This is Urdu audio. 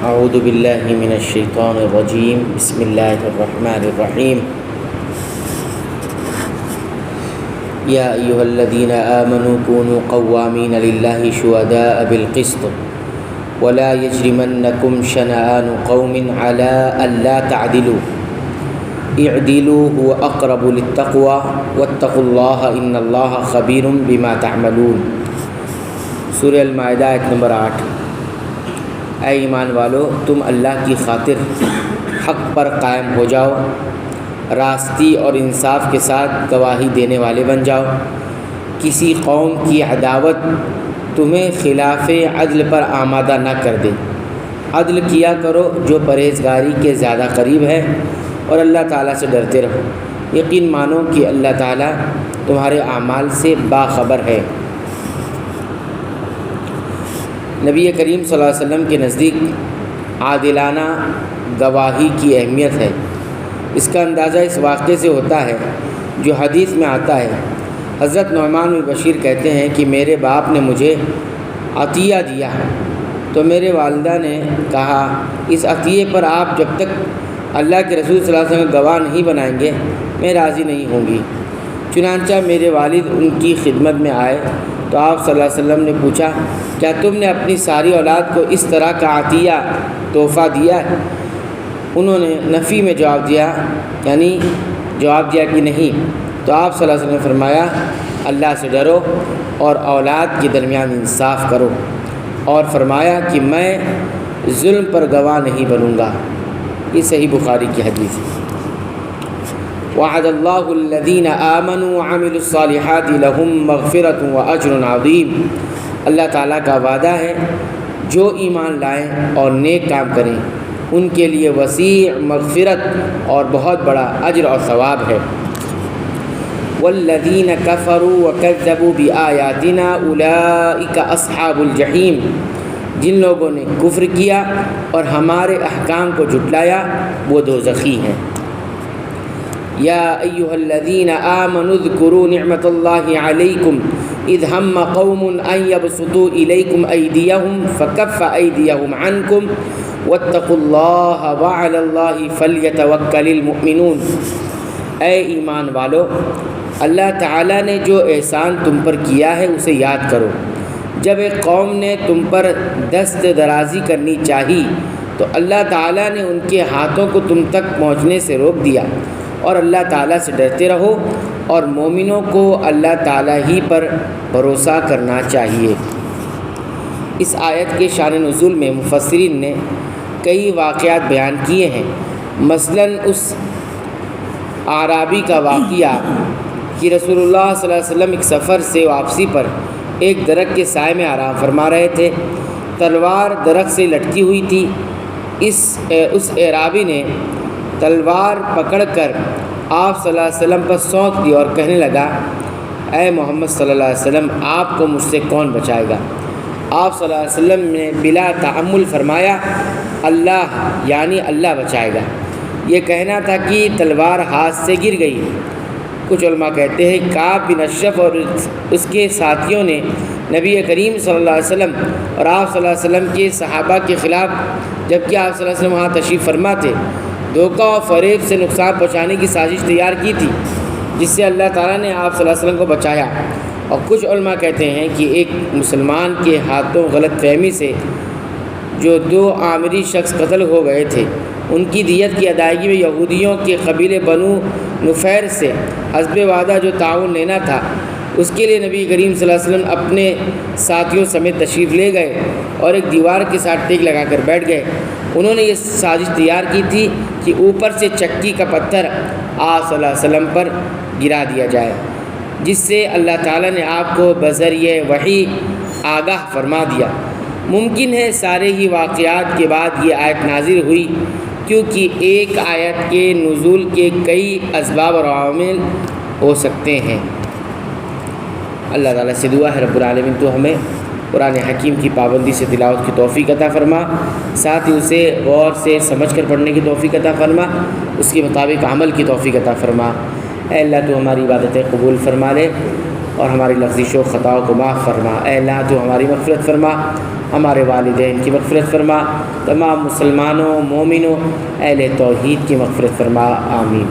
اعوذ باللہ من الشیطان الرجیم بسم اللہ الرحمن الرحیم یا ایہا الذین آمنوا کونوا قوامین للہ شہداء بالقسط ولا یجرمنکم شنآن قوم علی الا تعدلوا اعدلوا هو اقرب للتقوى واتقوا اللہ ان اللہ خبیر بما تعملون۔ سورہ المائدہ آیت نمبر 8۔ اے ایمان والو، تم اللہ کی خاطر حق پر قائم ہو جاؤ، راستی اور انصاف کے ساتھ گواہی دینے والے بن جاؤ۔ کسی قوم کی عداوت تمہیں خلاف عدل پر آمادہ نہ کر دے۔ عدل کیا کرو جو پرہیزگاری کے زیادہ قریب ہے، اور اللہ تعالیٰ سے ڈرتے رہو۔ یقین مانو کہ اللہ تعالیٰ تمہارے اعمال سے باخبر ہے۔ نبی کریم صلی اللہ علیہ وسلم کے نزدیک عادلانہ گواہی کی اہمیت ہے۔ اس کا اندازہ اس واقعے سے ہوتا ہے جو حدیث میں آتا ہے۔ حضرت نعمان بن بشیر کہتے ہیں کہ میرے باپ نے مجھے عطیہ دیا، تو میرے والدہ نے کہا اس عطیے پر آپ جب تک اللہ کے رسول صلی اللہ علیہ وسلم گواہ نہیں بنائیں گے میں راضی نہیں ہوں گی۔ چنانچہ میرے والد ان کی خدمت میں آئے تو آپ صلی اللہ علیہ وسلم نے پوچھا کیا تم نے اپنی ساری اولاد کو اس طرح کا عطیہ تحفہ دیا ہے؟ انہوں نے نفی میں جواب دیا، یعنی جواب دیا کہ نہیں۔ تو آپ صلی اللہ علیہ وسلم نے فرمایا اللہ سے ڈرو اور اولاد کے درمیان انصاف کرو، اور فرمایا کہ میں ظلم پر گواہ نہیں بنوں گا۔ یہ صحیح بخاری کی حدیث ہے۔ وعد اللہ الذین آمنوا وعملوا الصالحات لهم مغفرۃ واجر عظیم۔ اللہ تعالیٰ کا وعدہ ہے جو ایمان لائیں اور نیک کام کریں ان کے لیے وسیع مغفرت اور بہت بڑا اجر اور ثواب ہے۔ والذین کفروا وکذبوا بآیاتنا اولئک اصحاب الجحیم۔ جن لوگوں نے کفر کیا اور ہمارے احکام کو جھٹلایا وہ دوزخی ہیں۔ یا ایہا الذین آمنوا اذکروا نعمت اللہ علیکم اذ ہم قوم ان یبسطوا الیکم ایدیہم فکف ایدیہم عنکم واتقوا اللہ وعلی اللہ فلیتوکل المؤمنون۔ اے ایمان والو، اللہ تعالیٰ نے جو احسان تم پر کیا ہے اسے یاد کرو۔ جب ایک قوم نے تم پر دست درازی کرنی چاہی تو اللہ تعالیٰ نے ان کے ہاتھوں کو تم تک پہنچنے سے روک دیا، اور اللہ تعالیٰ سے ڈرتے رہو اور مومنوں کو اللہ تعالیٰ ہی پر بھروسہ کرنا چاہیے۔ اس آیت کے شان نزول میں مفسرین نے کئی واقعات بیان کیے ہیں۔ مثلاً اس اعرابی کا واقعہ کہ رسول اللہ صلی اللہ علیہ وسلم ایک سفر سے واپسی پر ایک درخت کے سائے میں آرام فرما رہے تھے۔ تلوار درخت سے لٹکی ہوئی تھی۔ اس اعرابی نے تلوار پکڑ کر آپ صلی اللہ علیہ وسلم پر سونک دی اور کہنے لگا اے محمد صلی اللہ علیہ وسلم، آپ کو مجھ سے کون بچائے گا؟ آپ صلی اللہ علیہ وسلم نے بلا تعمل فرمایا اللہ، یعنی اللہ بچائے گا۔ یہ کہنا تھا کہ تلوار ہاتھ سے گر گئی۔ کچھ علماء کہتے ہیں کعب بن اشرف اور اس کے ساتھیوں نے نبی کریم صلی اللہ علیہ وسلم اور آپ صلی اللہ علیہ وسلم کے صحابہ کے خلاف، جبکہ آپ صلی اللہ علیہ وسلم وہاں تشریف فرما تھے، دھوکہ اور فریب سے نقصان پہنچانے کی سازش تیار کی تھی، جس سے اللہ تعالیٰ نے آپ صلی اللہ علیہ وسلم کو بچایا۔ اور کچھ علماء کہتے ہیں کہ ایک مسلمان کے ہاتھوں غلط فہمی سے جو 2 عامری شخص قتل ہو گئے تھے، ان کی دیت کی ادائیگی میں یہودیوں کے قبیلے بنو نفیر سے حسب وعدہ جو تعاون لینا تھا، اس کے لیے نبی کریم صلی اللہ علیہ وسلم اپنے ساتھیوں سمیت تشریف لے گئے اور ایک دیوار کے ساتھ ٹیک لگا کر بیٹھ گئے۔ انہوں نے یہ سازش تیار کی تھی کہ اوپر سے چکی کا پتھر آپ صلی اللہ علیہ وسلم پر گرا دیا جائے، جس سے اللہ تعالیٰ نے آپ کو بذریعہ وحی آگاہ فرما دیا۔ ممکن ہے سارے ہی واقعات کے بعد یہ آیت نازل ہوئی، کیونکہ ایک آیت کے نزول کے کئی اسباب اور عوامل ہو سکتے ہیں۔ اللہ تعالیٰ سے دعا ہے رب العالمین تو ہمیں قرآن حکیم کی پابندی سے تلاوت کی توفیق عطا فرما، ساتھ ہی اسے غور سے سمجھ کر پڑھنے کی توفیق عطا فرما، اس کے مطابق عمل کی توفیق عطا فرما۔ اے اللہ تو ہماری عبادتیں قبول فرما لے اور ہماری لفظی و خطاؤں کو معاف فرما۔ اے اللہ تو ہماری مغفرت فرما ہمارے والدین کی مغفرت فرما، تمام مسلمانوں مومنوں اہل توحید کی مغفرت فرما، آمین۔